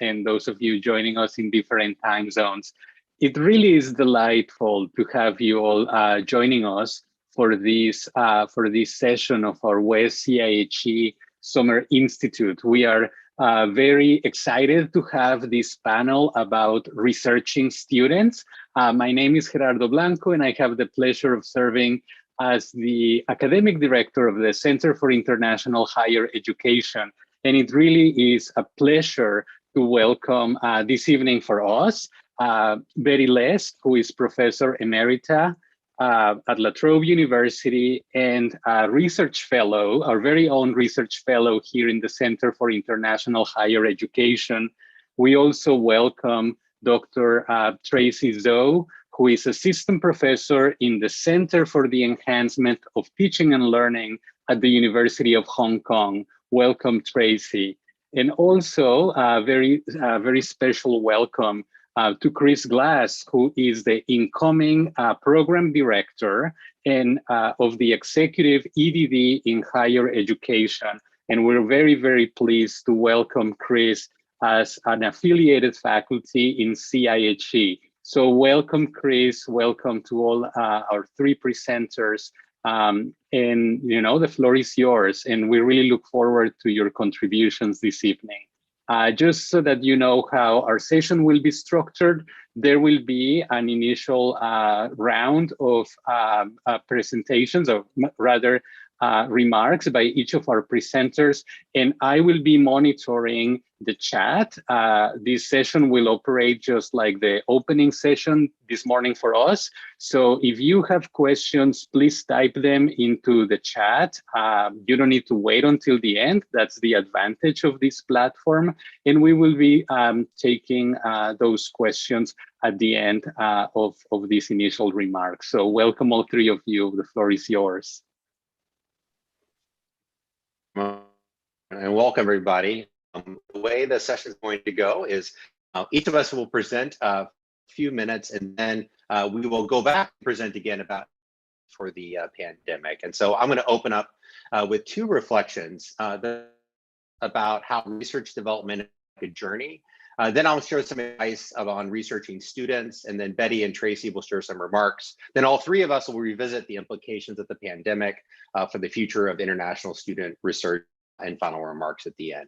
and those of you joining us in different time zones. It really is delightful to have you all joining us for this session of our WES-CIHE Summer Institute. We are very excited to have this panel about researching students. My name is Gerardo Blanco, and I have the pleasure of serving as the academic director of the Center for International Higher Education. And it really is a pleasure to welcome this evening for us, Betty Lest, who is Professor Emerita at La Trobe University and a research fellow, our very own research fellow here in the Center for International Higher Education. We also welcome Dr. Tracy Zhou, who is assistant professor in the Center for the Enhancement of Teaching and Learning at the University of Hong Kong. Welcome, Tracy. And also a very special welcome to Chris Glass, who is the incoming program director and of the executive EDD in higher education. And we're very, very pleased to welcome Chris as an affiliated faculty in CIHE. So welcome, Chris. Welcome to all our three presenters. And the floor is yours. And we really look forward to your contributions this evening. Just so that you know how our session will be structured, there will be an initial round of presentations, or rather remarks by each of our presenters, and I will be monitoring the chat. This session will operate just like the opening session this morning for us. So if you have questions, please type them into the chat. You don't need to wait until the end. That's the advantage of this platform. And we will be taking those questions at the end of these initial remarks. So welcome all three of you. The floor is yours. And welcome, everybody. The way the session is going to go is each of us will present a few minutes, and then we will go back and present again about for the pandemic. And so I'm going to open up with two reflections about how research development is a journey. Then I'll share some advice on researching students, and then Betty and Tracy will share some remarks. Then all three of us will revisit the implications of the pandemic for the future of international student research, and final remarks at the end.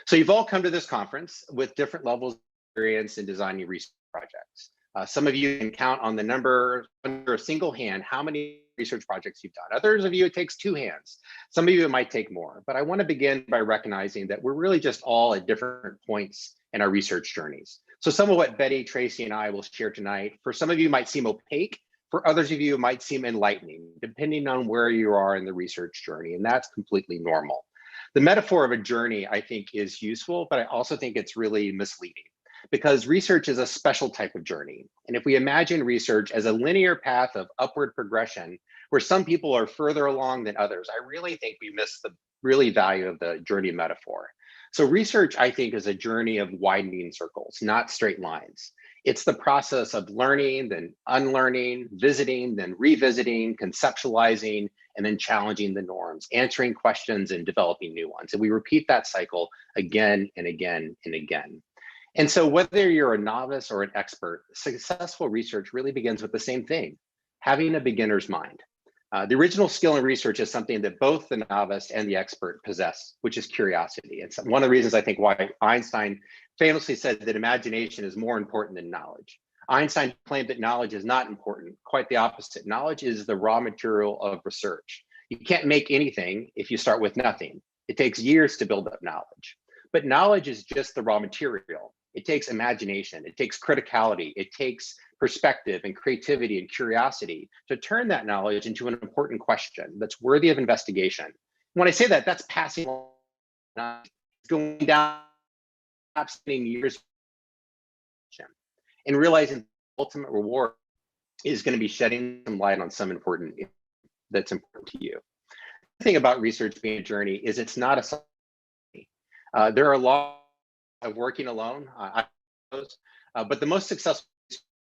So you've all come to this conference with different levels of experience in designing research projects. Some of you can count on the number under a single hand how many research projects you've done. Others of you, it takes two hands. Some of you, it might take more. But I want to begin by recognizing that we're really just all at different points in our research journeys. So some of what Betty, Tracy, and I will share tonight, for some of you might seem opaque. For others of you, it might seem enlightening, depending on where you are in the research journey. And that's completely normal. The metaphor of a journey, I think, is useful, but I also think it's really misleading because research is a special type of journey. And if we imagine research as a linear path of upward progression, where some people are further along than others, I really think we miss the really value of the journey metaphor. So research, I think, is a journey of widening circles, not straight lines. It's the process of learning, then unlearning, visiting, then revisiting, conceptualizing, and then challenging the norms, answering questions and developing new ones. And we repeat that cycle again and again and again. And so whether you're a novice or an expert, successful research really begins with the same thing, having a beginner's mind. The original skill in research is something that both the novice and the expert possess, which is curiosity. It's one of the reasons I think why Einstein famously said that imagination is more important than knowledge. Einstein claimed that knowledge is not important, quite the opposite. Knowledge is the raw material of research. You can't make anything if you start with nothing. It takes years to build up knowledge. But knowledge is just the raw material. It takes imagination, it takes criticality, it takes perspective and creativity and curiosity to turn that knowledge into an important question that's worthy of investigation. When I say that, that's passing on, not going down, spending years and realizing the ultimate reward is going to be shedding some light on some important that's important to you. The thing about research being a journey is it's not a journey. There are a lot of working alone, but the most successful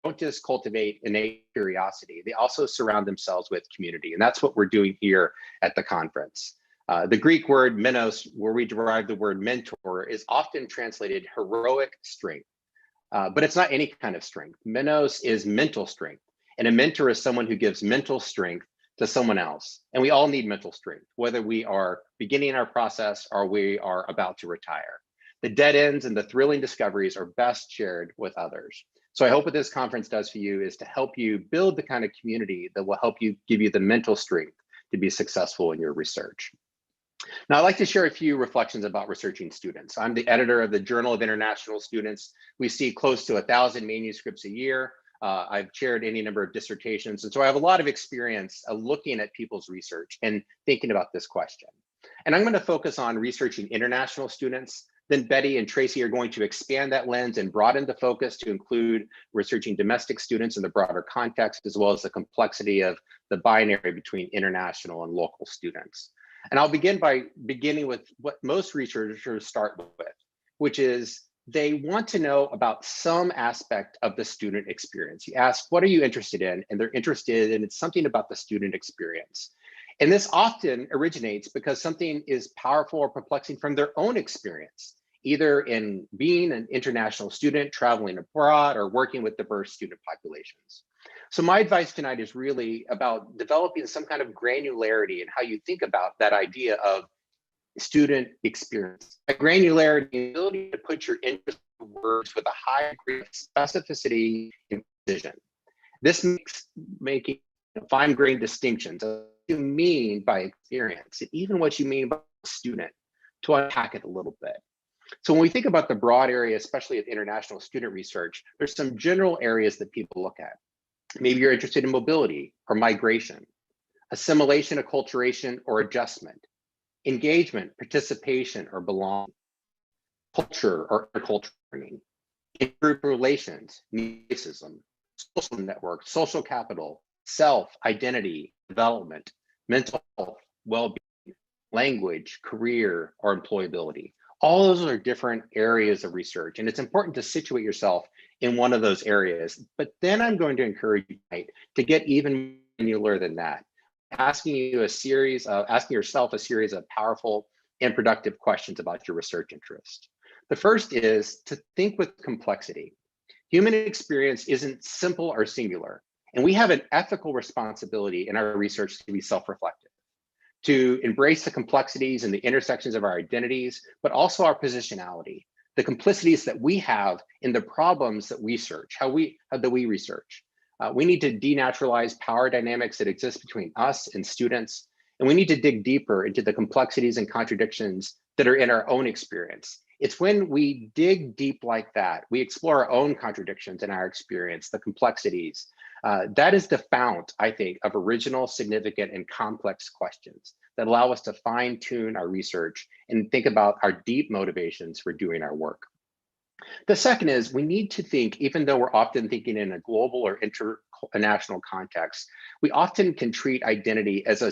don't just cultivate innate curiosity, they also surround themselves with community. And that's what we're doing here at the conference. The Greek word menos, where we derive the word mentor, is often translated heroic strength, but it's not any kind of strength. Menos is mental strength, and a mentor is someone who gives mental strength to someone else. And we all need mental strength, whether we are beginning our process or we are about to retire. The dead ends and the thrilling discoveries are best shared with others. So I hope what this conference does for you is to help you build the kind of community that will help you give you the mental strength to be successful in your research. Now, I'd like to share a few reflections about researching students. I'm the editor of the Journal of International Students. We see close to 1,000 manuscripts a year. I've chaired any number of dissertations, and so I have a lot of experience looking at people's research and thinking about this question. And I'm going to focus on researching international students. Then Betty and Tracy are going to expand that lens and broaden the focus to include researching domestic students in the broader context, as well as the complexity of the binary between international and local students. And I'll begin with what most researchers start with, which is they want to know about some aspect of the student experience. You ask, what are you interested in? And they're interested in something about the student experience. And this often originates because something is powerful or perplexing from their own experience, either in being an international student, traveling abroad, or working with diverse student populations. So my advice tonight is really about developing some kind of granularity in how you think about that idea of student experience. A granularity, the ability to put your interest in words with a high degree of specificity and precision. This makes making fine-grained distinctions of what you mean by experience, and even what you mean by student, to unpack it a little bit. So when we think about the broad area, especially of international student research, there's some general areas that people look at. Maybe you're interested in mobility or migration, assimilation, acculturation, or adjustment, engagement, participation, or belonging, culture or intercultural, intergroup relations, racism, social network, social capital, self, identity, development, mental health, well-being, language, career, or employability. All those are different areas of research, and it's important to situate yourself in one of those areas. But then I'm going to encourage you to get even granular than that, asking yourself a series of powerful and productive questions about your research interest. The first is to think with complexity. Human experience isn't simple or singular, and we have an ethical responsibility in our research to be self-reflective, to embrace the complexities and the intersections of our identities, but also our positionality, the complicities that we have in the problems that we search, how we research. We need to denaturalize power dynamics that exist between us and students, and we need to dig deeper into the complexities and contradictions that are in our own experience. It's when we dig deep like that, we explore our own contradictions in our experience, the complexities. That is the fount, I think, of original, significant, and complex questions that allow us to fine-tune our research and think about our deep motivations for doing our work. The second is we need to think, even though we're often thinking in a global or international context, we often can treat identity as a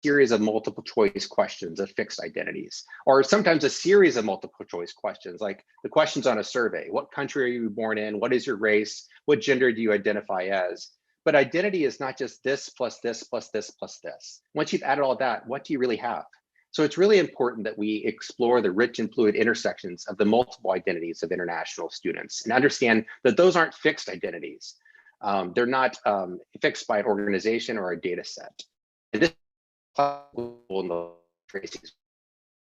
series of multiple choice questions of fixed identities, or sometimes a series of multiple choice questions, like the questions on a survey. What country are you born in? What is your race? What gender do you identify as? But identity is not just this plus this plus this plus this. Once you've added all that, what do you really have? So it's really important that we explore the rich and fluid intersections of the multiple identities of international students and understand that those aren't fixed identities. They're not fixed by an organization or a data set. And this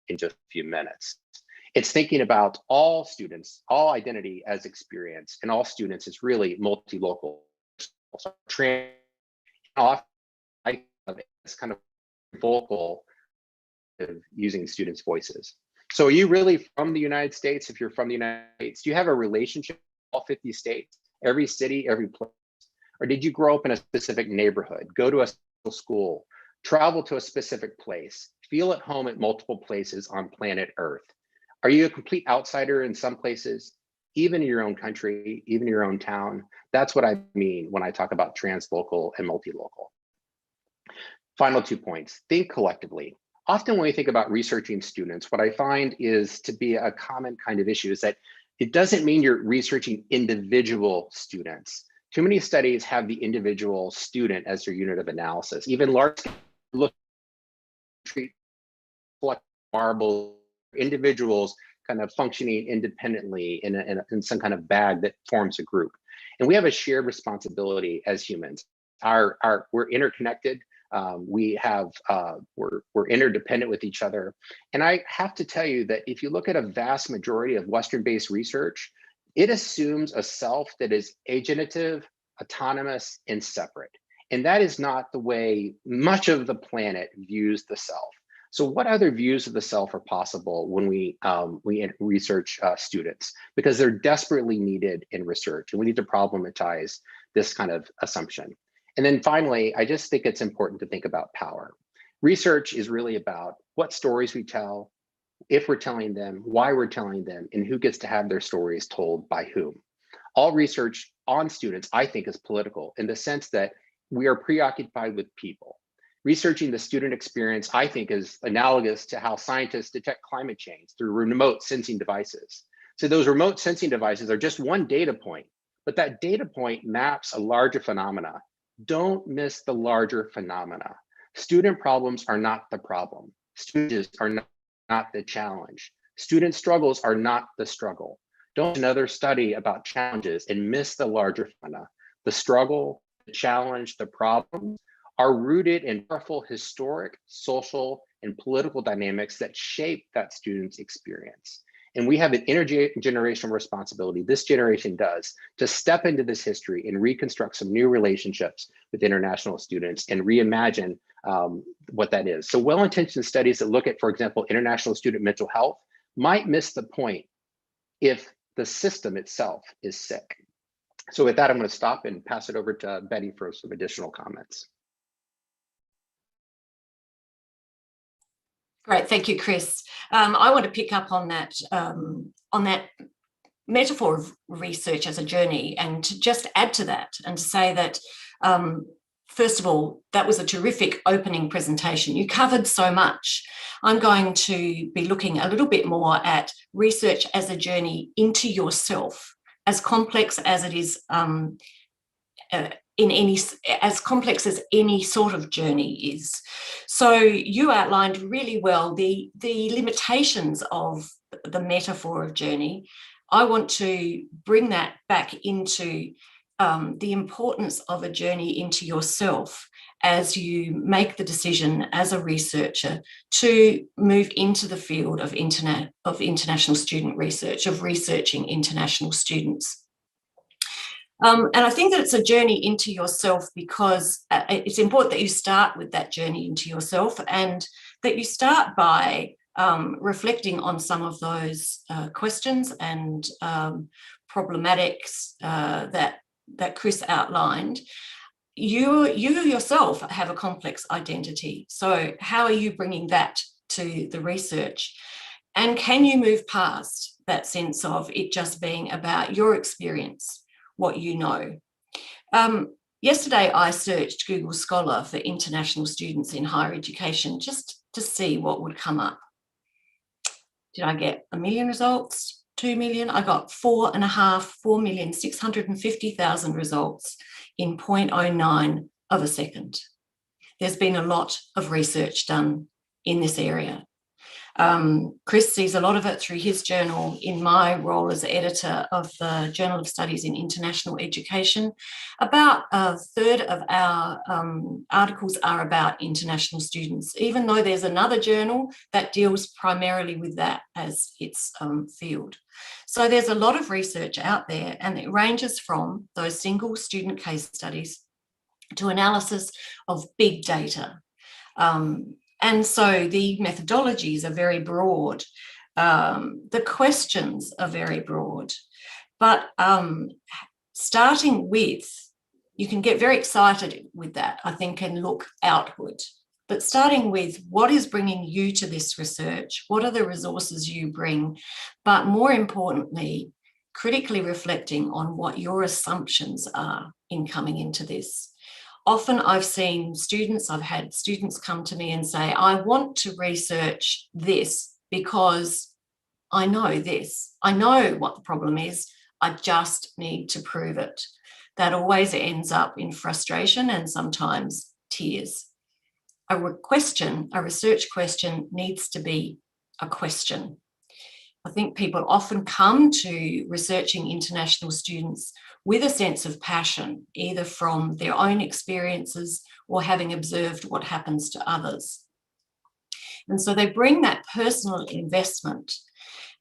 in just a few minutes. It's thinking about all students, all identity as experience, and all students is really multi-local. It's kind of vocal of using students' voices. So are you really from the United States? If you're from the United States, do you have a relationship with all 50 states, every city, every place? Or did you grow up in a specific neighborhood, go to a school, travel to a specific place, feel at home at multiple places on planet Earth? Are you a complete outsider in some places, even in your own country, even your own town? That's what I mean when I talk about translocal and multi-local. Final 2 points, think collectively. Often when we think about researching students, what I find is to be a common kind of issue is that it doesn't mean you're researching individual students. Too many studies have the individual student as their unit of analysis. Even large look treat marble individuals kind of functioning independently in some kind of bag that forms a group. And we have a shared responsibility as humans. We're interconnected. We're interdependent with each other. And I have to tell you that if you look at a vast majority of Western-based research, it assumes a self that is agentive, autonomous, and separate. And that is not the way much of the planet views the self. So what other views of the self are possible when we research students? Because they're desperately needed in research, and we need to problematize this kind of assumption. And then finally, I just think it's important to think about power. Research is really about what stories we tell, if we're telling them, why we're telling them, and who gets to have their stories told by whom. All research on students, I think, is political in the sense that we are preoccupied with people. Researching the student experience, I think, is analogous to how scientists detect climate change through remote sensing devices. So those remote sensing devices are just one data point, but that data point maps a larger phenomena. Don't miss the larger phenomena. Student problems are not the problem. Students are not the challenge. Student struggles are not the struggle. Don't do another study about challenges and miss the larger phenomena. The struggle, the challenge, the problems are rooted in powerful historic, social, and political dynamics that shape that student's experience. And we have an intergenerational responsibility, this generation does, to step into this history and reconstruct some new relationships with international students and reimagine what that is. So well-intentioned studies that look at, for example, international student mental health might miss the point if the system itself is sick. So with that, I'm going to stop and pass it over to Betty for some additional comments. Great, thank you, Chris. I want to pick up on that metaphor of research as a journey, and to just add to that and to say that, first of all, that was a terrific opening presentation. You covered so much. I'm going to be looking a little bit more at research as a journey into yourself, as complex as it is as complex as any sort of journey is. So you outlined really well the limitations of the metaphor of journey. I want to bring that back into the importance of a journey into yourself as you make the decision as a researcher to move into the field of international student research, of researching international students. And I think that it's a journey into yourself because it's important that you start with that journey into yourself, and that you start by reflecting on some of those questions and problematics that Chris outlined. You yourself have a complex identity. So how are you bringing that to the research? And can you move past that sense of it just being about your experience, what you know? Yesterday, I searched Google Scholar for international students in higher education just to see what would come up. Did I get 1 million results? 2 million? I got 4,650,000 results in 0.09 of a second. There's been a lot of research done in this area. Chris sees a lot of it through his journal. In my role as editor of the Journal of Studies in International Education, about a third of our articles are about international students, even though there's another journal that deals primarily with that as its field. So there's a lot of research out there, and it ranges from those single student case studies to analysis of big data. And so the methodologies are very broad. The questions are very broad. But starting with, you can get very excited with that, I think, and look outward. But starting with what is bringing you to this research, what are the resources you bring, but more importantly, critically reflecting on what your assumptions are in coming into this. Often I've had students come to me and say, I want to research this because I know this. I know what the problem is. I just need to prove it. That always ends up in frustration and sometimes tears. a research question needs to be a question. I think people often come to researching international students with a sense of passion, either from their own experiences or having observed what happens to others. And so they bring that personal investment,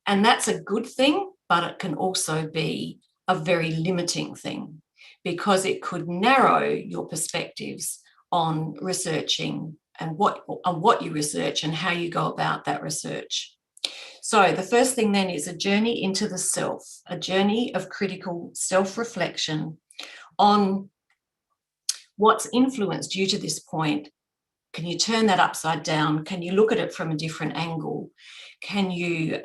and that's a good thing, but it can also be a very limiting thing because it could narrow your perspectives on researching and what you research and how you go about that research. So the first thing then is a journey into the self, a journey of critical self-reflection on what's influenced you to this point. Can you turn that upside down? Can you look at it from a different angle? Can you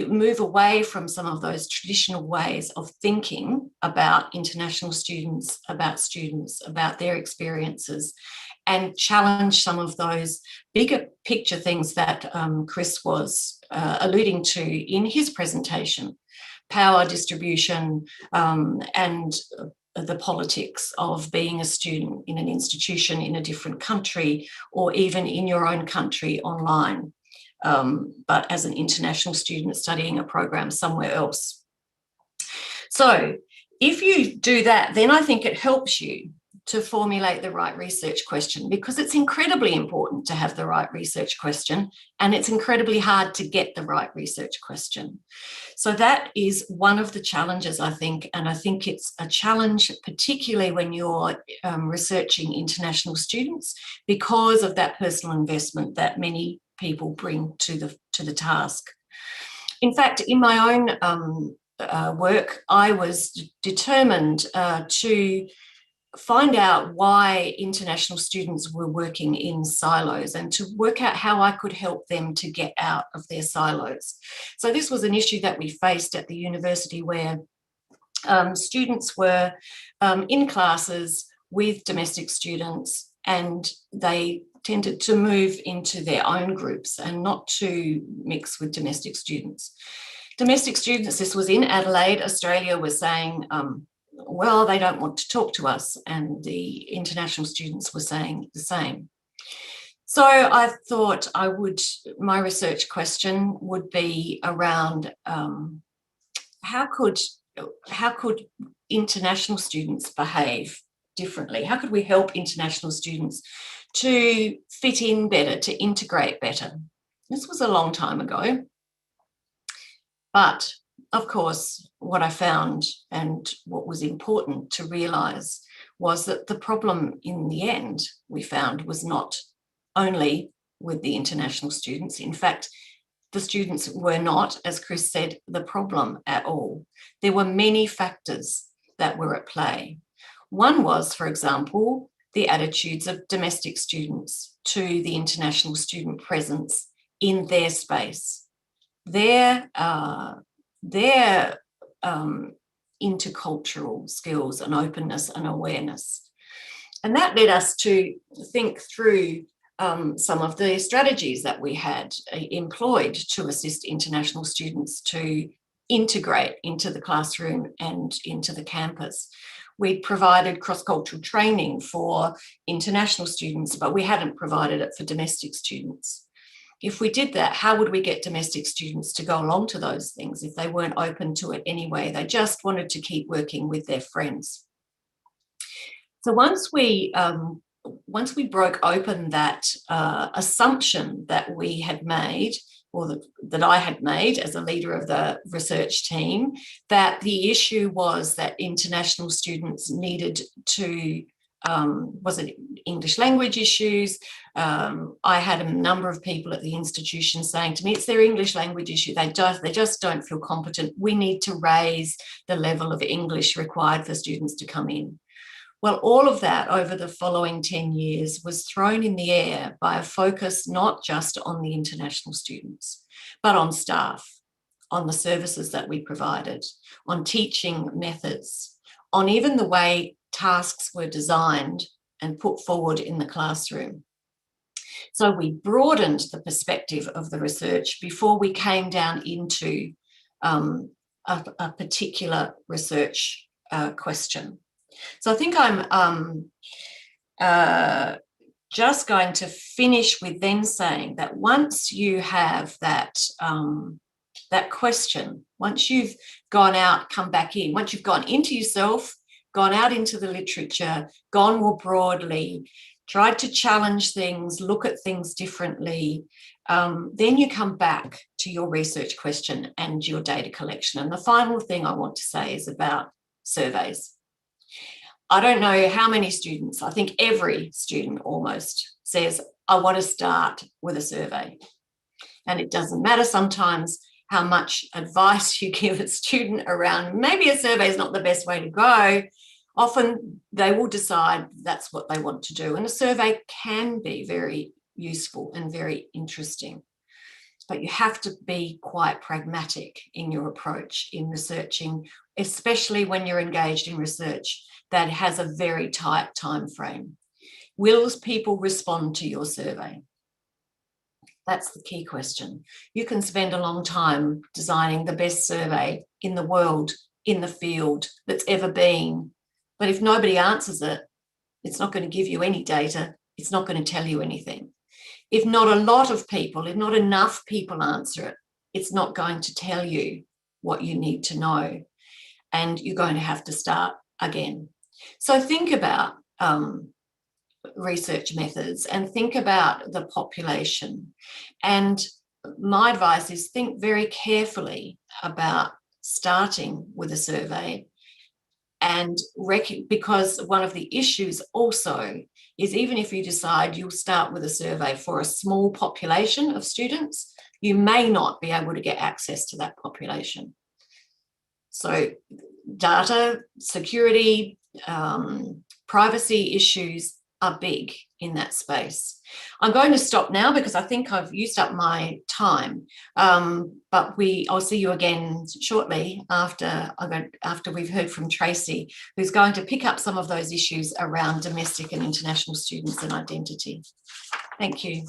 move away from some of those traditional ways of thinking about international students, about their experiences, and challenge some of those bigger picture things that Chris was alluding to in his presentation, power distribution and the politics of being a student in an institution in a different country, or even in your own country online, but as an international student studying a program somewhere else. So if you do that, then I think it helps you to formulate the right research question, because it's incredibly important to have the right research question, and it's incredibly hard to get the right research question. So that is one of the challenges, I think, and I think it's a challenge particularly when you're researching international students, because of that personal investment that many people bring to the task. In fact, in my own work, I was determined to find out why international students were working in silos and to work out how I could help them to get out of their silos. So this was an issue that we faced at the university, where students were in classes with domestic students, and they tended to move into their own groups and not to mix with domestic students. Domestic students, this was in Adelaide, Australia, were saying, well, they don't want to talk to us, and the international students were saying the same. So I thought my research question would be around how could international students behave differently? How could we help international students to fit in better, to integrate better? This was a long time ago, but of course, what I found and what was important to realise was that the problem in the end we found was not only with the international students. In fact, the students were not, as Chris said, the problem at all. There were many factors that were at play. One was, for example, the attitudes of domestic students to the international student presence in their space. Their intercultural skills and openness and awareness. And that led us to think through some of the strategies that we had employed to assist international students to integrate into the classroom and into the campus. We provided cross-cultural training for international students, but we hadn't provided it for domestic students. If we did that, how would we get domestic students to go along to those things if they weren't open to it anyway? They just wanted to keep working with their friends. So once we broke open that assumption that we had made, or that I had made as a leader of the research team, that the issue was that international students needed to, was it English language issues? I had a number of people at the institution saying to me, it's their English language issue. They just don't feel competent. We need to raise the level of English required for students to come in. Well, all of that over the following 10 years was thrown in the air by a focus not just on the international students, but on staff, on the services that we provided, on teaching methods, on even the way tasks were designed and put forward in the classroom. So we broadened the perspective of the research before we came down into a particular research question. So I think I'm just going to finish with then saying that once you have that, that question, once you've gone out, come back in, once you've gone into yourself, gone out into the literature, gone more broadly, tried to challenge things, look at things differently, then you come back to your research question and your data collection. And the final thing I want to say is about surveys. I don't know how many students, I think every student almost says, I want to start with a survey. And it doesn't matter sometimes how much advice you give a student around, maybe a survey is not the best way to go. Often they will decide that's what they want to do. And a survey can be very useful and very interesting. But you have to be quite pragmatic in your approach in researching, especially when you're engaged in research that has a very tight time frame. Will people respond to your survey? That's the key question. You can spend a long time designing the best survey in the world, in the field that's ever been. But if nobody answers it, it's not going to give you any data. It's not going to tell you anything. If not a lot of people, if not enough people answer it, it's not going to tell you what you need to know. And you're going to have to start again. So think about research methods and think about the population. And my advice is think very carefully about starting with a survey. And because one of the issues also is even if you decide you'll start with a survey for a small population of students, you may not be able to get access to that population. So data, security, privacy issues are big in that space. I'm going to stop now because I think I've used up my time, but I'll see you again shortly after we've heard from Tracy, who's going to pick up some of those issues around domestic and international students and identity. Thank you.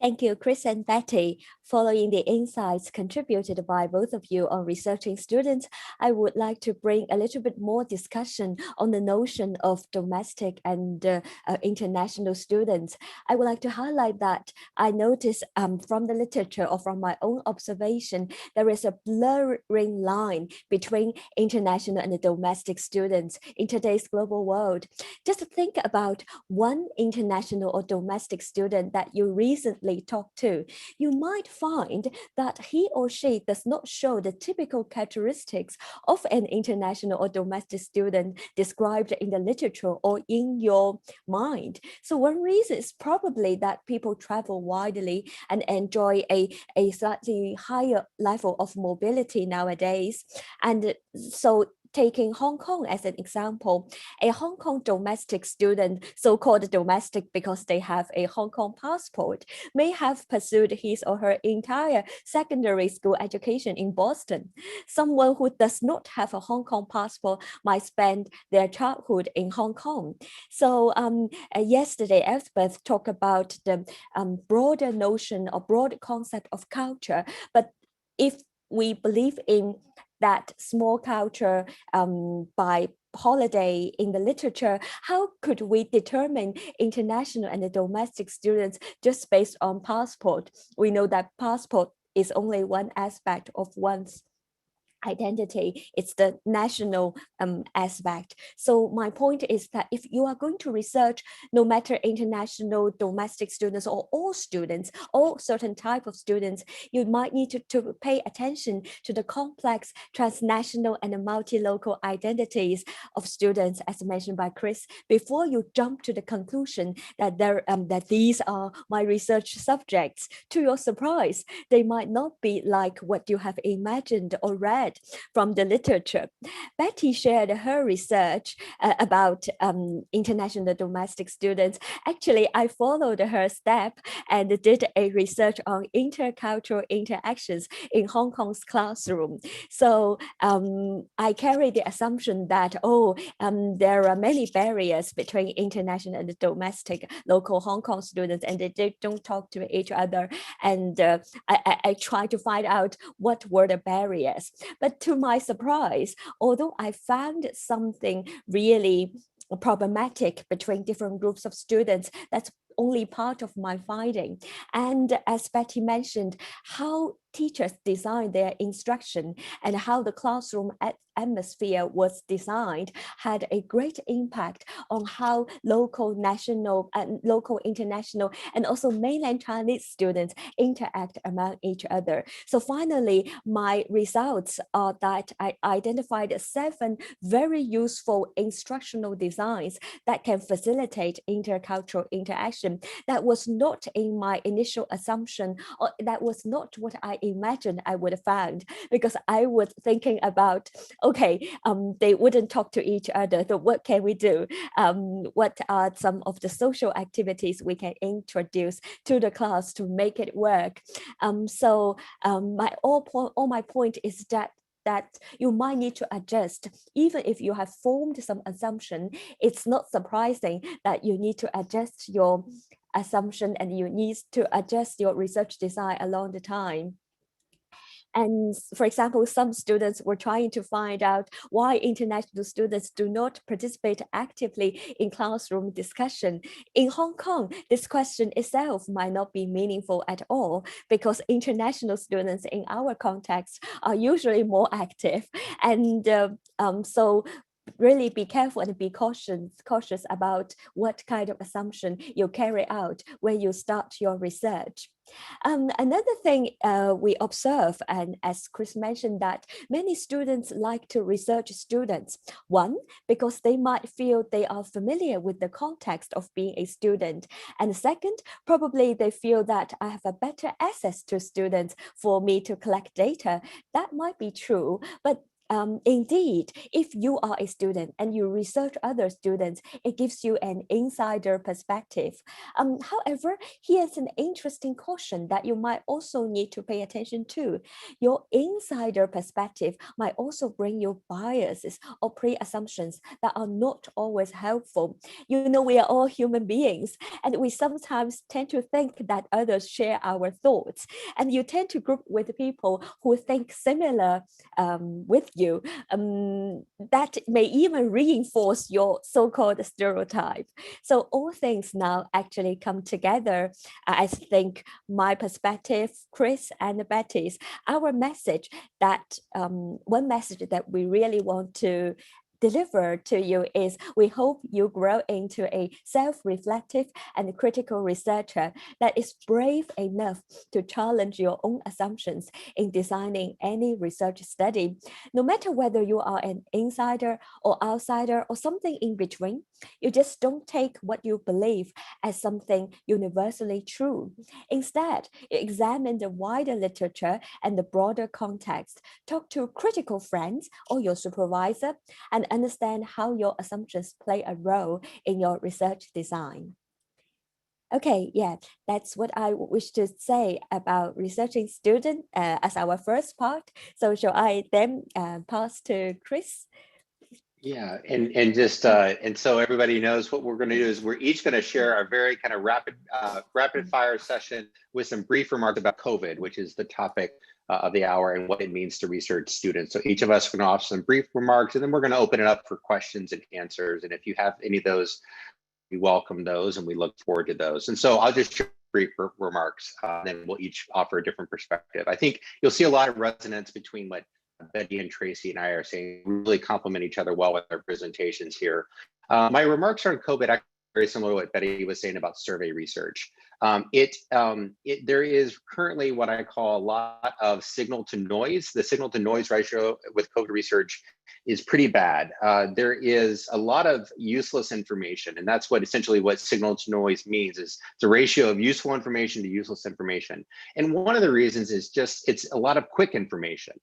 Thank you, Chris and Betty. Following the insights contributed by both of you on researching students, I would like to bring a little bit more discussion on the notion of domestic and international students. I would like to highlight that I noticed from the literature or from my own observation, there is a blurring line between international and domestic students in today's global world. Just think about one international or domestic student that you recently talked to. You might find that he or she does not show the typical characteristics of an international or domestic student described in the literature or in your mind. So one reason is probably that people travel widely and enjoy a slightly higher level of mobility nowadays. And so taking Hong Kong as an example, a Hong Kong domestic student, so-called domestic because they have a Hong Kong passport, may have pursued his or her entire secondary school education in Boston. Someone who does not have a Hong Kong passport might spend their childhood in Hong Kong. So yesterday, Elspeth talked about the broader notion or broad concept of culture, but if we believe in that small culture by holiday in the literature, how could we determine international and domestic students just based on passport? We know that passport is only one aspect of one's identity. It's the national aspect. So my point is that if you are going to research, no matter international, domestic students, or all students, or certain type of students, you might need to pay attention to the complex transnational and multi-local identities of students, as mentioned by Chris, before you jump to the conclusion that that these are my research subjects. To your surprise, they might not be like what you have imagined or read from the literature. Betty shared her research about international domestic students. Actually, I followed her step and did a research on intercultural interactions in Hong Kong's classroom. So I carry the assumption that, there are many barriers between international and domestic local Hong Kong students, and they don't talk to each other. And I try to find out what were the barriers. But to my surprise, although I found something really problematic between different groups of students. That's only part of my finding. And as Betty mentioned, how teachers design their instruction and how the classroom atmosphere was designed had a great impact on how local, national, and local, international, and also mainland Chinese students interact among each other. So finally, my results are that I identified 7 very useful instructional designs that can facilitate intercultural interaction. That was not in my initial assumption, or that was not what I imagined I would have found, because I was thinking about, okay, they wouldn't talk to each other. So what can we do? What are some of the social activities we can introduce to the class to make it work? All my point is that you might need to adjust. Even if you have formed some assumption, it's not surprising that you need to adjust your assumption and you need to adjust your research design along the time. And for example, some students were trying to find out why international students do not participate actively in classroom discussion. In Hong Kong, this question itself might not be meaningful at all, because international students in our context are usually more active. And so really be careful and be cautious about what kind of assumption you carry out when you start your research. Another thing we observe, and as Chris mentioned, that many students like to research students. One, because they might feel they are familiar with the context of being a student. And second, probably they feel that I have a better access to students for me to collect data. That might be true, but indeed, if you are a student and you research other students, it gives you an insider perspective. However, here's an interesting caution that you might also need to pay attention to. Your insider perspective might also bring you biases or pre-assumptions that are not always helpful. You know, we are all human beings, and we sometimes tend to think that others share our thoughts, and you tend to group with people who think similar with you. That may even reinforce your so-called stereotype. So all things now actually come together. I think my perspective, Chris and Betty's, our message that one message that we really want to deliver to you is we hope you grow into a self-reflective and critical researcher that is brave enough to challenge your own assumptions in designing any research study. No matter whether you are an insider or outsider or something in between, you just don't take what you believe as something universally true. Instead, you examine the wider literature and the broader context, talk to critical friends or your supervisor, and understand how your assumptions play a role in your research design. Okay, yeah, that's what I wish to say about researching student as our first part. So shall I then pass to Chris? Yeah, and just and so everybody knows what we're going to do is we're each going to share a very kind of rapid fire session with some brief remarks about COVID, which is the topic of the hour and what it means to research students. So each of us are going to offer some brief remarks, and then we're going to open it up for questions and answers. And if you have any of those, we welcome those and we look forward to those. And so I'll just share brief remarks, then we'll each offer a different perspective. I think you'll see a lot of resonance between what Betty and Tracy and I are saying. We really complement each other well with our presentations here. My remarks on COVID are very similar to what Betty was saying about survey research. There is currently what I call a lot of signal to noise. The signal to noise ratio with COVID research is pretty bad. There is a lot of useless information, and that's what essentially what signal to noise means, is the ratio of useful information to useless information. And one of the reasons is just it's a lot of quick information.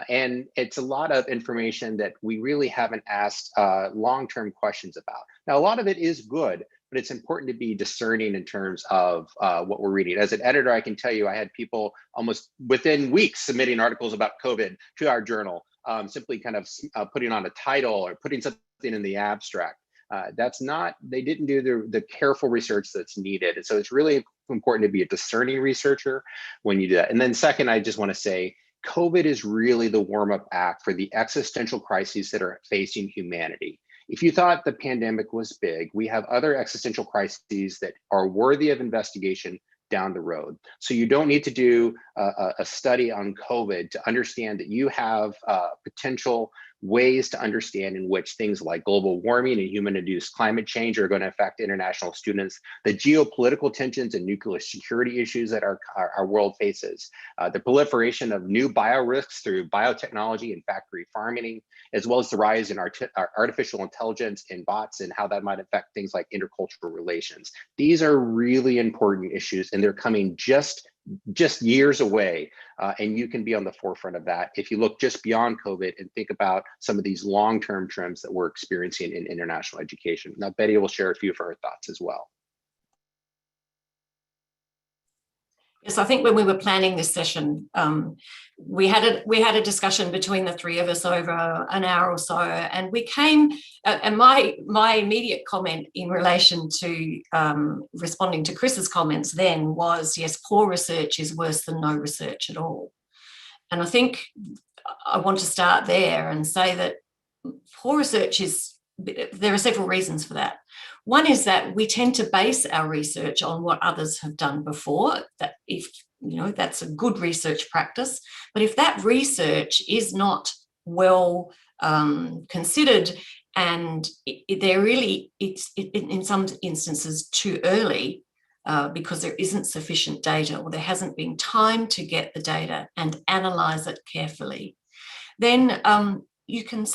And it's a lot of information that we really haven't asked long-term questions about. Now, a lot of it is good, but it's important to be discerning in terms of what we're reading. As an editor, I can tell you, I had people almost within weeks submitting articles about COVID to our journal, simply kind of putting on a title or putting something in the abstract. They didn't do the careful research that's needed. And so it's really important to be a discerning researcher when you do that. And then second, I just want to say, COVID is really the warm-up act for the existential crises that are facing humanity. If you thought the pandemic was big, we have other existential crises that are worthy of investigation down the road. So you don't need to do a study on COVID to understand that you have potential ways to understand in which things like global warming and human-induced climate change are going to affect international students, the geopolitical tensions and nuclear security issues that our world faces, the proliferation of new biorisks through biotechnology and factory farming, as well as the rise in artificial intelligence and bots and how that might affect things like intercultural relations. These are really important issues, and they're coming just years away, and you can be on the forefront of that if you look just beyond COVID and think about some of these long-term trends that we're experiencing in international education. Now, Betty will share a few of her thoughts as well. Yes, I think when we were planning this session, we had a discussion between the three of us over an hour or so, and we came. And my immediate comment in relation to responding to Chris's comments then was, yes, poor research is worse than no research at all. And I think I want to start there and say that poor research is. There are several reasons for that. One is that we tend to base our research on what others have done before, that if, that's a good research practice. But if that research is not well considered and it's in some instances too early because there isn't sufficient data or there hasn't been time to get the data and analyse it carefully, then you can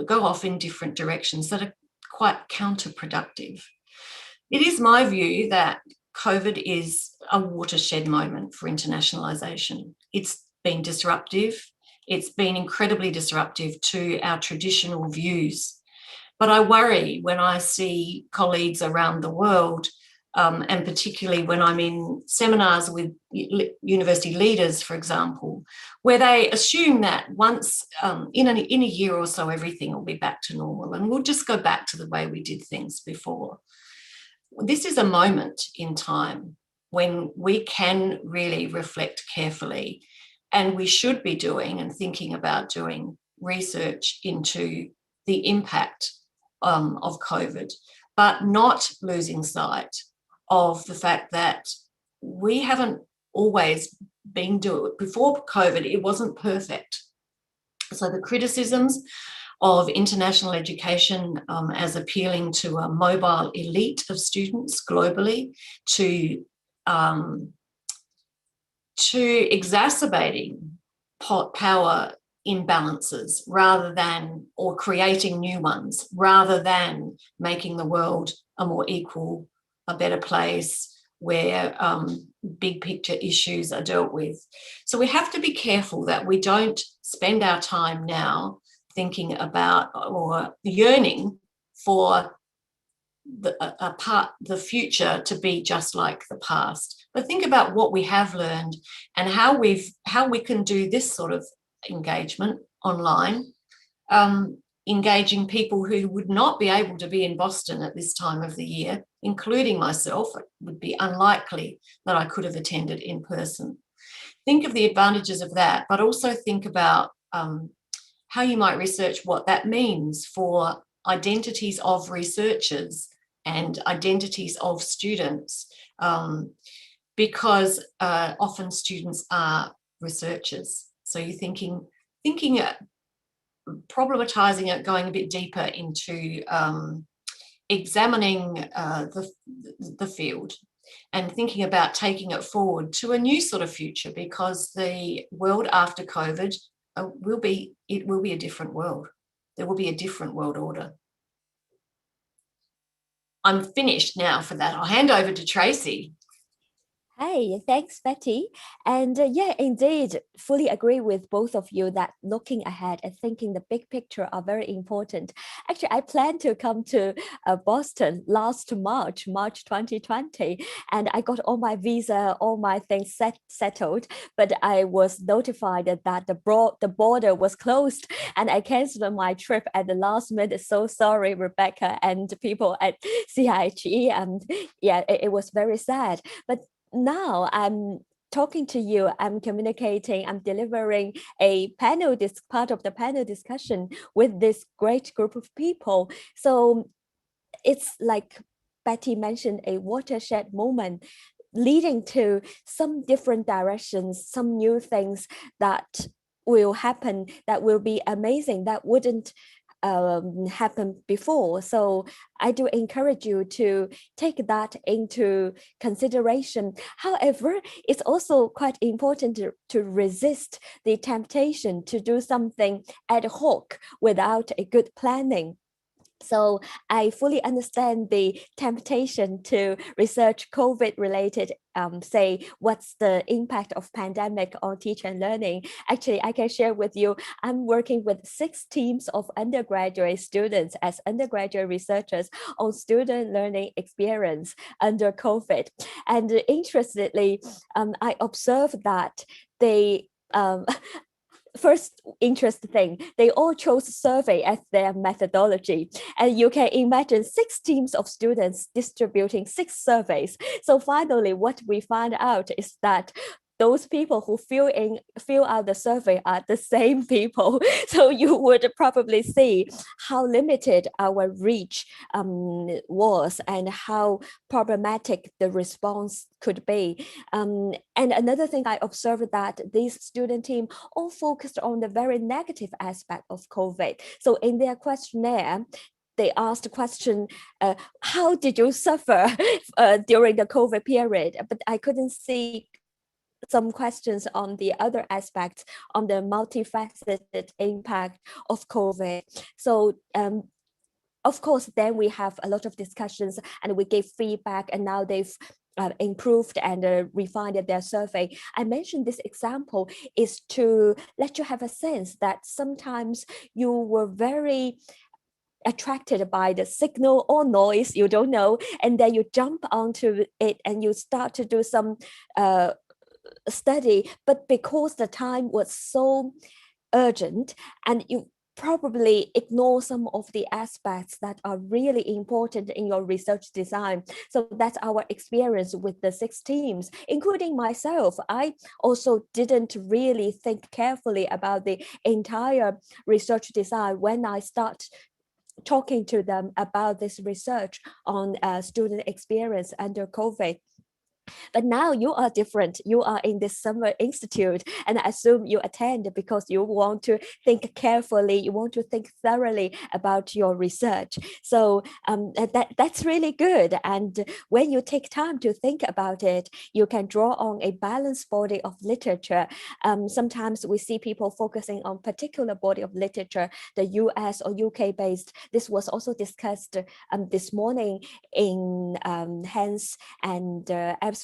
go off in different directions that are quite counterproductive. It is my view that COVID is a watershed moment for internationalisation. It's been disruptive. It's been incredibly disruptive to our traditional views. But I worry when I see colleagues around the world, and particularly when I'm in seminars with university leaders, for example, where they assume that once in a year or so, everything will be back to normal and we'll just go back to the way we did things before. This is a moment in time when we can really reflect carefully, and we should be doing and thinking about doing research into the impact of COVID, but not losing sight of the fact that we haven't always been doing it. Before COVID, it wasn't perfect. So the criticisms of international education as appealing to a mobile elite of students globally, to exacerbating power imbalances or creating new ones, rather than making the world a more equal, a better place where big picture issues are dealt with. So we have to be careful that we don't spend our time now thinking about or yearning for the future to be just like the past, but think about what we have learned and how we can do this sort of engagement online, engaging people who would not be able to be in Boston at this time of the year, including myself. It would be unlikely that I could have attended in person. Think of the advantages of that, but also think about how you might research what that means for identities of researchers and identities of students, because often students are researchers. So you're thinking problematizing it, going a bit deeper into examining the field and thinking about taking it forward to a new sort of future, because the world after COVID will be a different world. There will be a different world order. I'm finished now for that. I'll hand over to Tracy. Hey, thanks, Betty. And yeah, indeed, fully agree with both of you that looking ahead and thinking the big picture are very important. Actually, I planned to come to Boston last March 2020, and I got all my visa, all my things settled, but I was notified that the border was closed and I canceled my trip at the last minute. So sorry, Rebecca and people at CIHE. Yeah, it was very sad. But now I'm talking to you, I'm communicating, I'm delivering a panel, this part of the panel discussion with this great group of people. So it's like Betty mentioned, a watershed moment leading to some different directions, some new things that will happen, that will be amazing, that wouldn't happen before. So I do encourage you to take that into consideration. However, it's also quite important to resist the temptation to do something ad hoc without a good planning. So I fully understand the temptation to research COVID-related, say, what's the impact of pandemic on teaching and learning. Actually, I can share with you, I'm working with 6 teams of undergraduate students as undergraduate researchers on student learning experience under COVID. And interestingly, I observed that they first interesting thing, they all chose survey as their methodology. And you can imagine 6 teams of students distributing 6 surveys. So finally, what we find out is that those people who fill out the survey are the same people. So you would probably see how limited our reach was and how problematic the response could be. And another thing I observed that this student team all focused on the very negative aspect of COVID. So in their questionnaire, they asked the question, how did you suffer during the COVID period? But I couldn't see some questions on the other aspects, on the multifaceted impact of COVID. So of course, then we have a lot of discussions and we gave feedback, and now they've improved and refined their survey. I mentioned this example is to let you have a sense that sometimes you were very attracted by the signal or noise, you don't know, and then you jump onto it and you start to do some study, but because the time was so urgent and you probably ignore some of the aspects that are really important in your research design. So that's our experience with the 6 teams, including myself. I also didn't really think carefully about the entire research design when I start talking to them about this research on student experience under COVID. But now you are different. You are in this summer institute, and I assume you attend because you want to think carefully, you want to think thoroughly about your research. So that's really good. And when you take time to think about it, you can draw on a balanced body of literature. Sometimes we see people focusing on particular body of literature, the US or UK based. This was also discussed this morning in Hans and Absworth's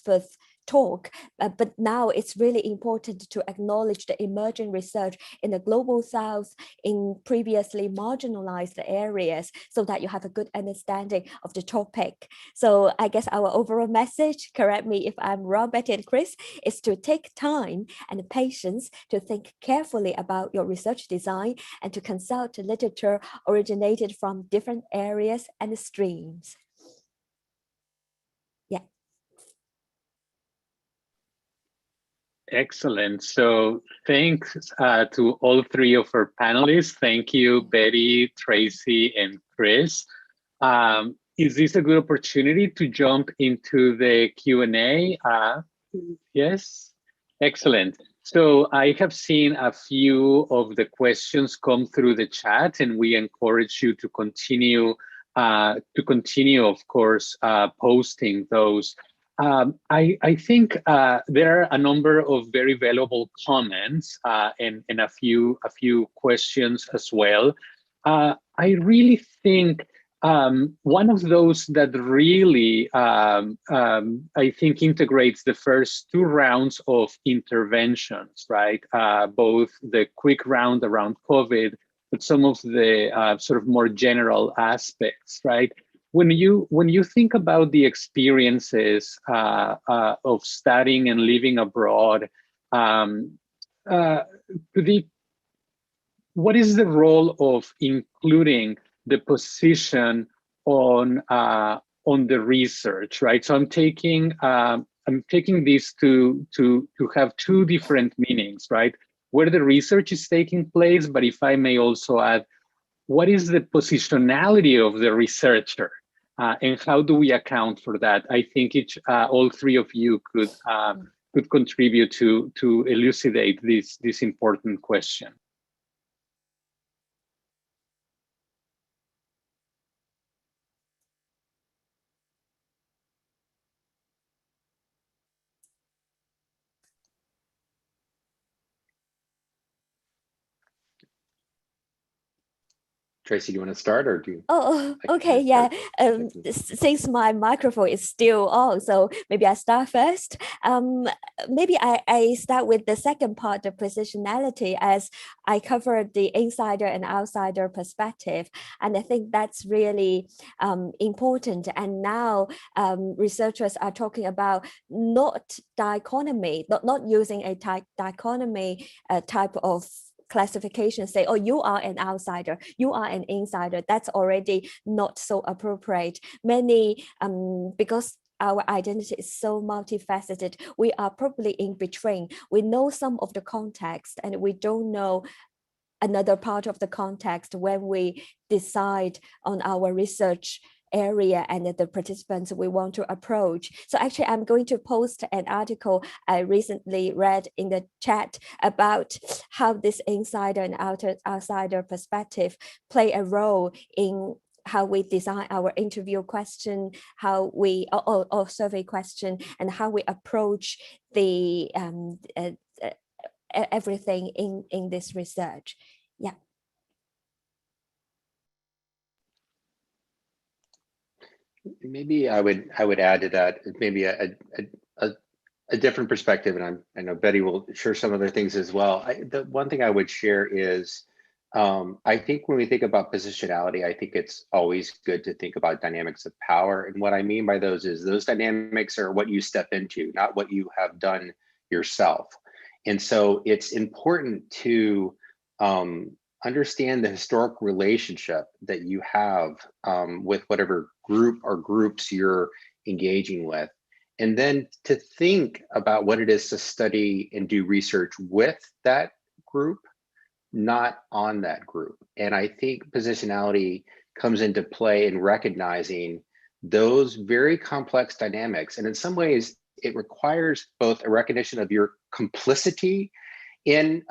talk, but now it's really important to acknowledge the emerging research in the global south, in previously marginalized areas, so that you have a good understanding of the topic. So I guess our overall message, correct me if I'm wrong, Betty and Chris, is to take time and patience to think carefully about your research design and to consult literature originated from different areas and streams. Yeah. Excellent. So thanks to all 3 of our panelists. Thank you, Betty, Tracy, and Chris. Is this a good opportunity to jump into the Q&A? Yes? Excellent. So I have seen a few of the questions come through the chat, and we encourage you to continue, of course, posting those. I think there are a number of very valuable comments and a few questions as well. I really think one of those that really I think integrates the first 2 rounds of interventions, right? Both the quick round around COVID, but some of the sort of more general aspects, right? When you think about the experiences of studying and living abroad, what is the role of including the position on the research, right? So I'm taking I'm taking this to have two different meanings, right? Where the research is taking place, but if I may also add, what is the positionality of the researcher, and how do we account for that? I think all three of you could contribute to elucidate this important question. Tracy, do you want to start, or do you? Oh, okay, yeah. Since my microphone is still on, so maybe I start first. Maybe I start with the second part, the positionality, as I covered the insider and outsider perspective, and I think that's really important. And now researchers are talking about not dichotomy, not using a dichotomy type of classification, say, oh, you are an outsider, you are an insider. That's already not so appropriate. Many, because our identity is so multifaceted, we are probably in between. We know some of the context and we don't know another part of the context when we decide on our research area and the participants we want to approach. So actually, I'm going to post an article I recently read in the chat about how this insider and outsider perspective play a role in how we design our interview question, how we or survey question, and how we approach the everything in this research. Yeah. Maybe I would add to that maybe a different perspective, and I know Betty will share some other things as well. The one thing I would share is I think when we think about positionality, I think it's always good to think about dynamics of power. And what I mean by those is those dynamics are what you step into, not what you have done yourself. And so it's important to understand the historic relationship that you have with whatever group or groups you're engaging with. And then to think about what it is to study and do research with that group, not on that group. And I think positionality comes into play in recognizing those very complex dynamics. And in some ways, it requires both a recognition of your complicity in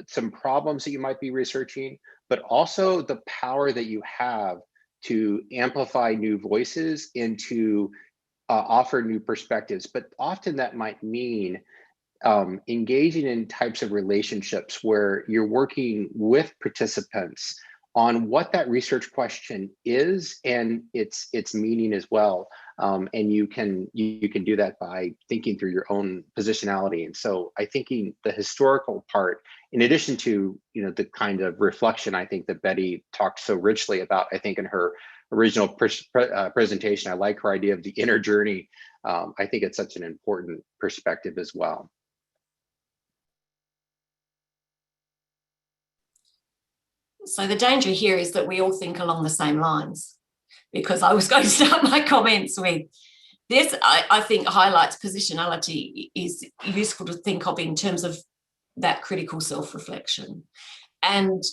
some problems that you might be researching, but also the power that you have to amplify new voices and to offer new perspectives. But often that might mean engaging in types of relationships where you're working with participants on what that research question is and its meaning as well. And you can do that by thinking through your own positionality. And so I think the historical part, in addition to the kind of reflection I think that Betty talked so richly about, I think in her original presentation, I like her idea of the inner journey. I think it's such an important perspective as well. So the danger here is that we all think along the same lines, because I was going to start my comments with this. I think highlights positionality is useful to think of in terms of that critical self-reflection. And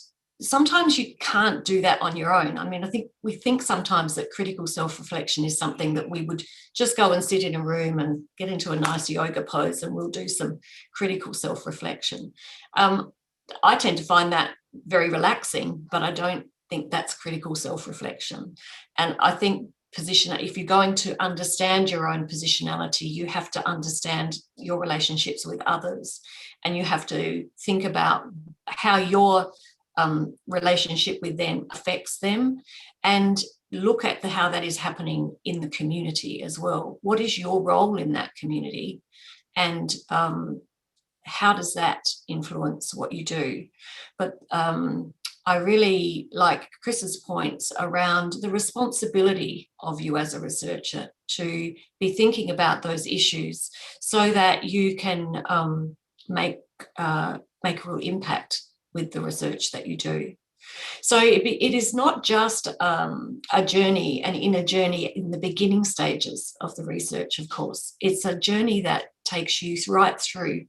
sometimes you can't do that on your own. I mean, I think we think sometimes that critical self-reflection is something that we would just go and sit in a room and get into a nice yoga pose and we'll do some critical self-reflection. I tend to find that very relaxing, but I don't think that's critical self-reflection. And I think if you're going to understand your own positionality, you have to understand your relationships with others, and you have to think about how your relationship with them affects them, and look at how that is happening in the community as well. What is your role in that community, and how does that influence what you do? But I really like Chris's points around the responsibility of you as a researcher to be thinking about those issues so that you can make a real impact with the research that you do. So it is not just a journey, an inner journey in the beginning stages of the research, of course. It's a journey that takes you right through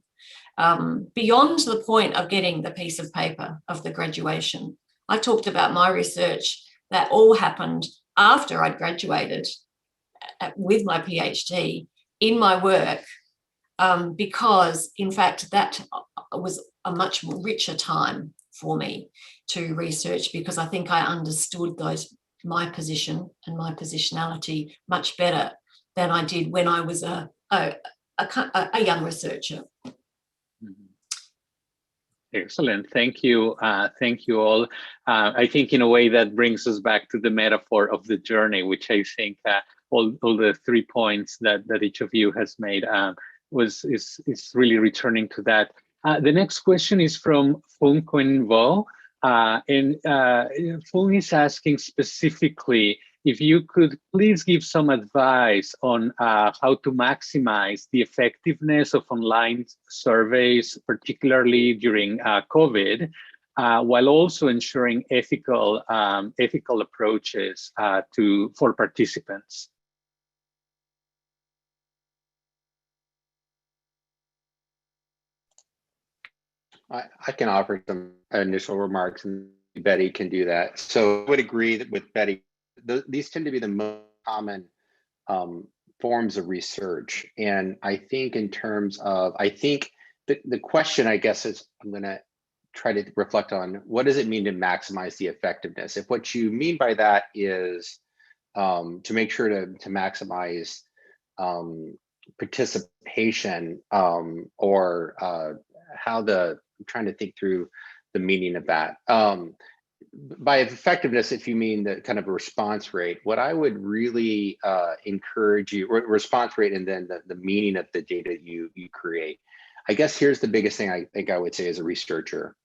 beyond the point of getting the piece of paper of the graduation. I talked about my research that all happened after I'd graduated with my PhD in my work, because in fact that was a much richer time for me to research, because I think I understood my position and my positionality much better than I did when I was a young researcher. Excellent. Thank you. Thank you all. I think in a way that brings us back to the metaphor of the journey, which I think all the 3 points that each of you has made is really returning to that. The next question is from Phung Quynh Vo. And Phung is asking specifically if you could please give some advice on how to maximize the effectiveness of online surveys, particularly during COVID, while also ensuring ethical approaches for participants. I can offer some initial remarks, and Betty can do that. So I would agree with Betty. These tend to be the most common forms of research. And I think in terms of, the question, I guess, is I'm going to try to reflect on what does it mean to maximize the effectiveness? If what you mean by that is to make sure to maximize participation or how I'm trying to think through the meaning of that. By effectiveness, if you mean the kind of a response rate, what I would really encourage you, response rate and then the meaning of the data you create. I guess here's the biggest thing I think I would say as a researcher.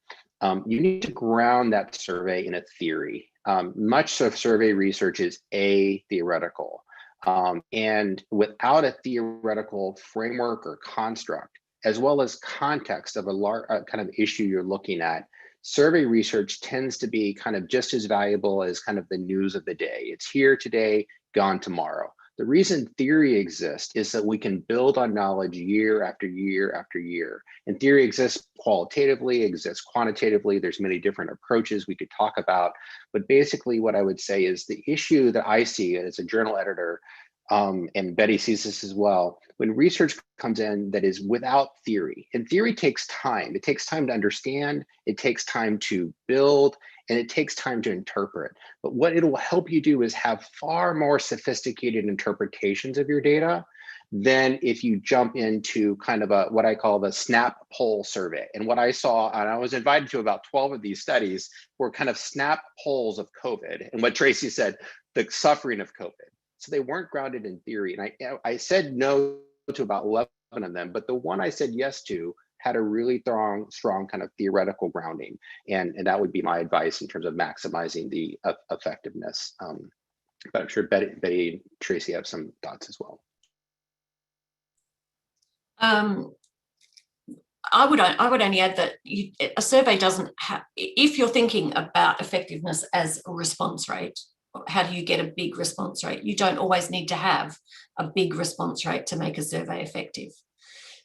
You need to ground that survey in a theory. Much of survey research is theoretical. And without a theoretical framework or construct, as well as context of a large kind of issue you're looking at, survey research tends to be kind of just as valuable as kind of the news of the day. It's here today, gone tomorrow. The reason theory exists is that we can build on knowledge year after year after year. And theory exists qualitatively, exists quantitatively. There's many different approaches we could talk about. But basically what I would say is the issue that I see as a journal editor, and Betty sees this as well, when research comes in that is without theory, and theory takes time. It takes time to understand, it takes time to build, and it takes time to interpret. But what it will help you do is have far more sophisticated interpretations of your data than if you jump into kind of what I call the snap poll survey. And what I saw, and I was invited to about 12 of these studies, were kind of snap polls of COVID. And what Tracy said, the suffering of COVID. So they weren't grounded in theory. And I said no to about 11 of them, but the one I said yes to had a really strong kind of theoretical grounding. And that would be my advice in terms of maximizing the effectiveness. But I'm sure Betty and Tracy have some thoughts as well. I would only add that a survey doesn't have, if you're thinking about effectiveness as a response rate, how do you get a big response rate? You don't always need to have a big response rate to make a survey effective.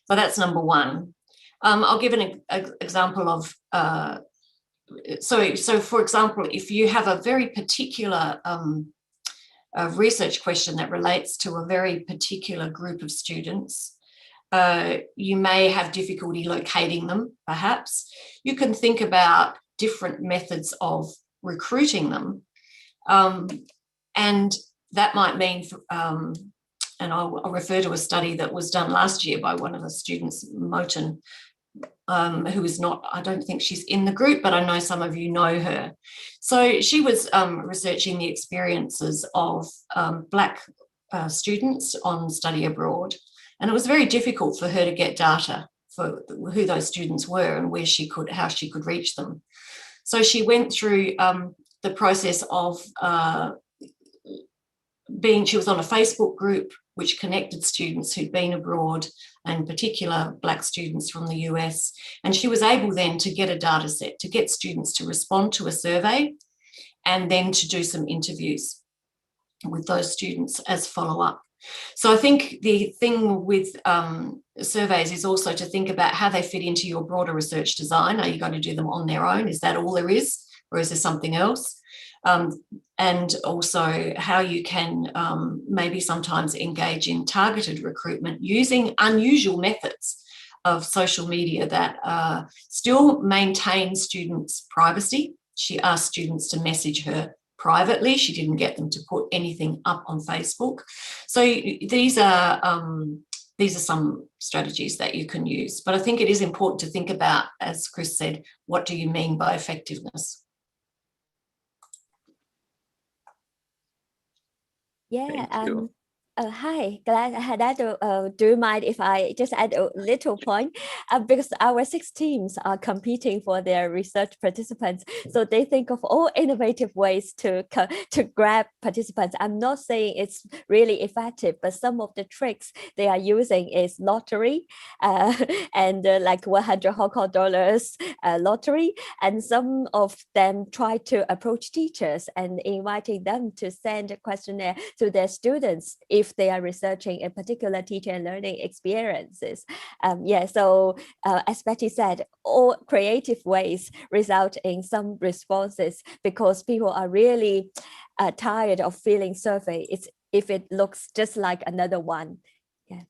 So that's number one. I'll give an example of, so for example, if you have a very particular research question that relates to a very particular group of students, you may have difficulty locating them, perhaps. You can think about different methods of recruiting them. And that might mean, and I'll refer to a study that was done last year by one of the students, Moten, who is not, I don't think she's in the group, but I know some of you know her. So she was researching the experiences of Black students on study abroad. And it was very difficult for her to get data for who those students were and how she could reach them. So she went through the process of she was on a Facebook group which connected students who'd been abroad in particular Black students from the US. And she was able then to get a data set, to get students to respond to a survey and then to do some interviews with those students as follow-up. So I think the thing with surveys is also to think about how they fit into your broader research design. Are you going to do them on their own? Is that all there is? Or is there something else? And also how you can maybe sometimes engage in targeted recruitment using unusual methods of social media that still maintain students' privacy. She asked students to message her privately. She didn't get them to put anything up on Facebook. So these are some strategies that you can use. But I think it is important to think about, as Chris said, what do you mean by effectiveness? Yeah. Thank you. Hi, glad I had that. Do you mind if I just add a little point? Because our 6 teams are competing for their research participants, so they think of all innovative ways to grab participants. I'm not saying it's really effective, but some of the tricks they are using is lottery, and like $100 Hong Kong lottery, and some of them try to approach teachers and inviting them to send a questionnaire to their students if they are researching a particular teacher and learning experiences. So as Betty said, all creative ways result in some responses because people are really tired of filling survey. If it looks just like another one. Yeah.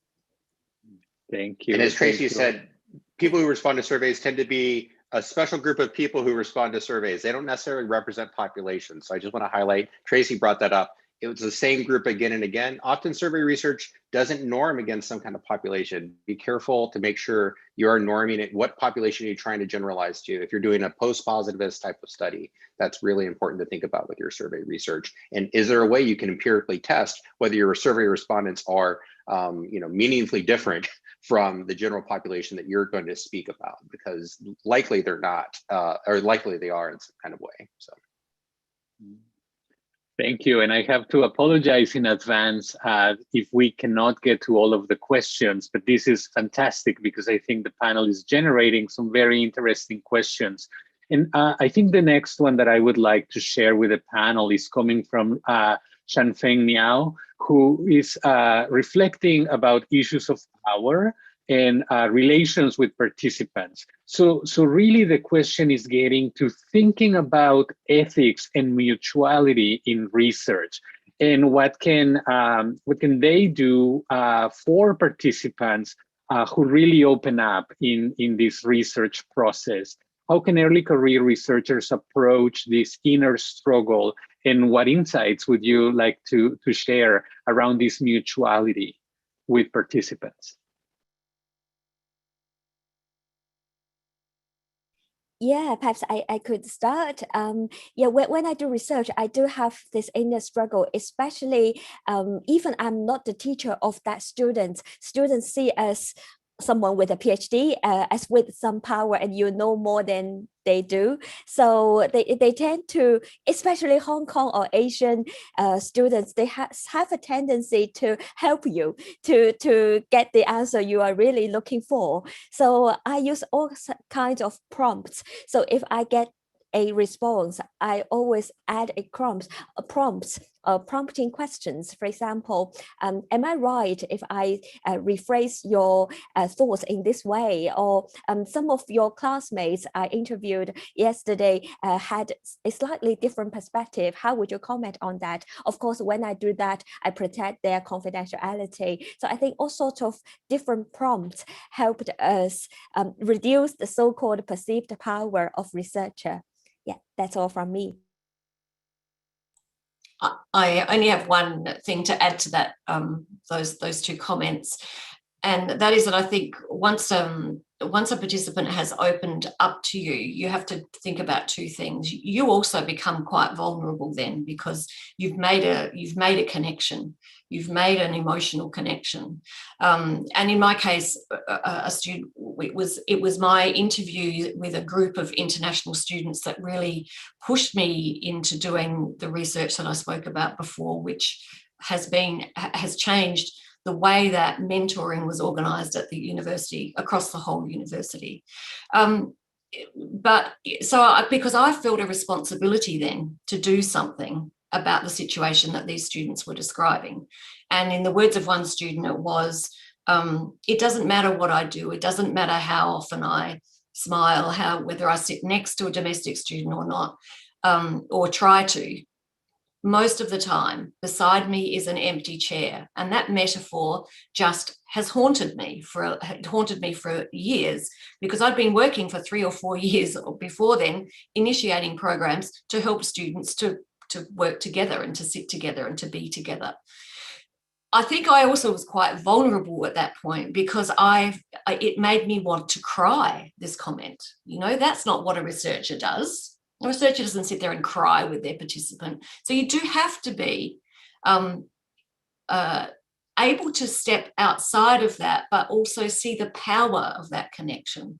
Thank you. And as Tracy said, people who respond to surveys tend to be a special group of people who respond to surveys. They don't necessarily represent populations. So I just want to highlight, Tracy brought that up. It was the same group again and again. Often survey research doesn't norm against some kind of population. Be careful to make sure you are norming it. What population are you trying to generalize to? If you're doing a post-positivist type of study, that's really important to think about with your survey research. And is there a way you can empirically test whether your survey respondents are meaningfully different from the general population that you're going to speak about? Because likely they're not, or likely they are in some kind of way. So. Thank you. And I have to apologize in advance if we cannot get to all of the questions, but this is fantastic because I think the panel is generating some very interesting questions. And I think the next one that I would like to share with the panel is coming from Shanfeng Miao, who is reflecting about issues of power and relations with participants. So really the question is getting to thinking about ethics and mutuality in research, and what can they do for participants who really open up in this research process? How can early career researchers approach this inner struggle, and what insights would you like to share around this mutuality with participants? Yeah, perhaps I could start. When I do research, I do have this inner struggle, especially even I'm not the teacher of that student. Students see us someone with a PhD as with some power, and you know more than they do. So they tend to, especially Hong Kong or Asian students, they have a tendency to help you to get the answer you are really looking for. So I use all kinds of prompts. So if I get a response, I always add a prompting questions. For example, am I right if I rephrase your thoughts in this way? Or some of your classmates I interviewed yesterday had a slightly different perspective. How would you comment on that? Of course, when I do that, I protect their confidentiality. So I think all sorts of different prompts helped us reduce the so-called perceived power of researcher. Yeah, that's all from me. I only have one thing to add to that, those two comments, and that is that I think once a participant has opened up to you, you have to think about two things. You also become quite vulnerable then, because you've made a connection, you've made an emotional connection. And in my case, a student, it was my interview with a group of international students that really pushed me into doing the research that I spoke about before, which has changed the way that mentoring was organised at the university, across the whole university. Because I felt a responsibility then to do something about the situation that these students were describing. And in the words of one student, it was, it doesn't matter what I do, it doesn't matter how often I smile, whether I sit next to a domestic student or not, or try to. Most of the time, beside me is an empty chair. And that metaphor just has haunted me for years, because I'd been working for 3 or 4 years before then, initiating programs to help students to work together and to sit together and to be together. I think I also was quite vulnerable at that point, because it made me want to cry, this comment. You know, that's not what a researcher does. A researcher doesn't sit there and cry with their participant. So you do have to be able to step outside of that, but also see the power of that connection.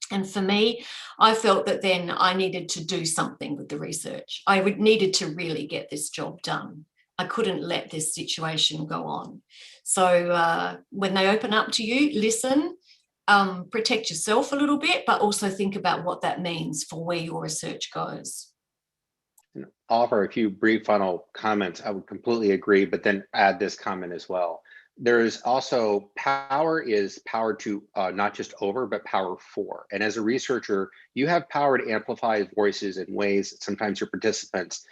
And for me, I felt that then I needed to do something with the research. I needed to really get this job done. I couldn't let this situation go on. So when they open up to you, listen, protect yourself a little bit, but also think about what that means for where your research goes. I'll offer a few brief final comments. I would completely agree, but then add this comment as well. There is also power to not just over, but power for. And as a researcher, you have power to amplify voices in ways that sometimes your participants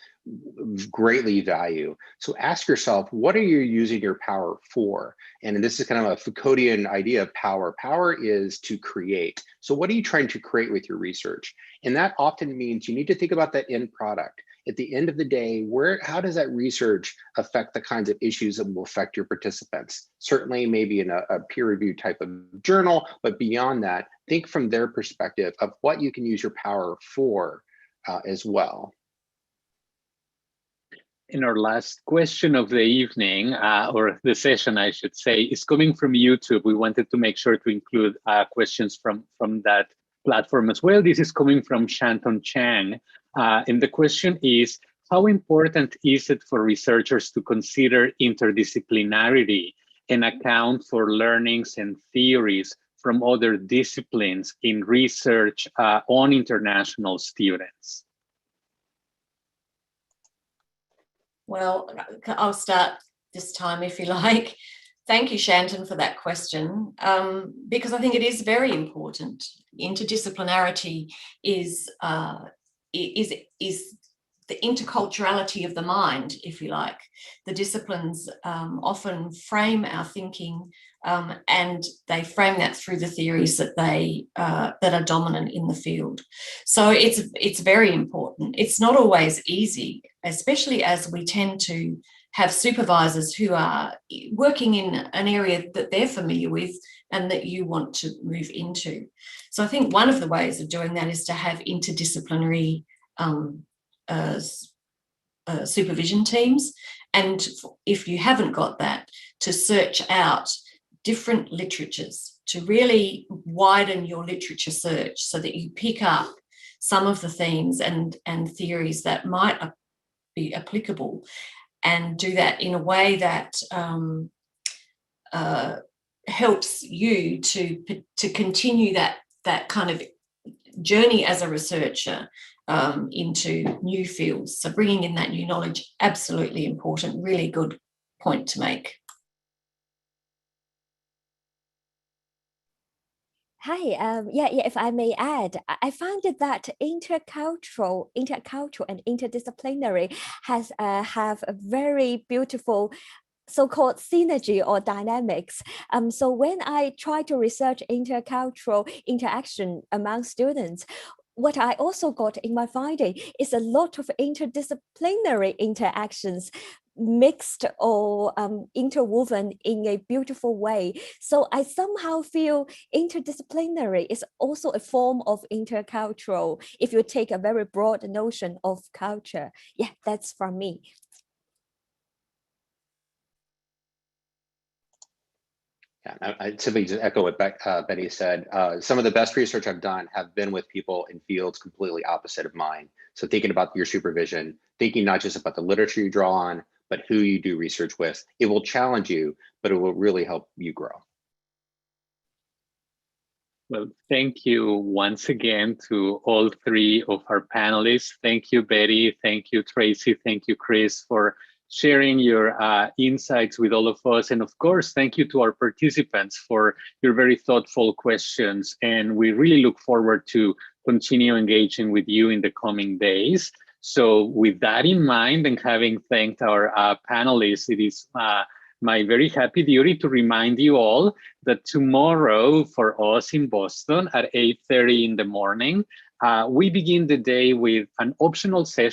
greatly value. So ask yourself, what are you using your power for? And this is kind of a Foucauldian idea of power. Power is to create. So what are you trying to create with your research? And that often means you need to think about that end product. At the end of the day, how does that research affect the kinds of issues that will affect your participants? Certainly maybe in a peer-reviewed type of journal, but beyond that, think from their perspective of what you can use your power for as well. And our last question of the evening, or the session, I should say, is coming from YouTube. We wanted to make sure to include questions from that platform as well. This is coming from Shanton Chang. And the question is, how important is it for researchers to consider interdisciplinarity and account for learnings and theories from other disciplines in research on international students? Well, I'll start this time if you like. Thank you, Shanton, for that question, because I think it is very important. Interdisciplinarity is the interculturality of the mind, if you like. The disciplines often frame our thinking, and they frame that through the theories that that are dominant in the field. So it's very important. It's not always easy, especially as we tend to have supervisors who are working in an area that they're familiar with and that you want to move into. So I think one of the ways of doing that is to have interdisciplinary supervision teams. And if you haven't got that, to search out different literatures, to really widen your literature search so that you pick up some of the themes and theories that might be applicable, and do that in a way that helps you to continue that kind of journey as a researcher into new fields. So bringing in that new knowledge, absolutely important, really good point to make. Hi, if I may add, I found that intercultural and interdisciplinary have a very beautiful so-called synergy or dynamics. So when I try to research intercultural interaction among students, what I also got in my finding is a lot of interdisciplinary interactions mixed or interwoven in a beautiful way. So I somehow feel interdisciplinary is also a form of intercultural, if you take a very broad notion of culture. Yeah, that's from me. Yeah, I simply just echo what Betty said. Some of the best research I've done have been with people in fields completely opposite of mine. So thinking about your supervision, thinking not just about the literature you draw on, but who you do research with. It will challenge you, but it will really help you grow. Well, thank you once again to all three of our panelists. Thank you, Betty. Thank you, Tracy. Thank you, Chris, for sharing your insights with all of us. And of course, thank you to our participants for your very thoughtful questions. And we really look forward to continue engaging with you in the coming days. So with that in mind, and having thanked our panelists, it is my very happy duty to remind you all that tomorrow for us in Boston at 8:30 in the morning, we begin the day with an optional session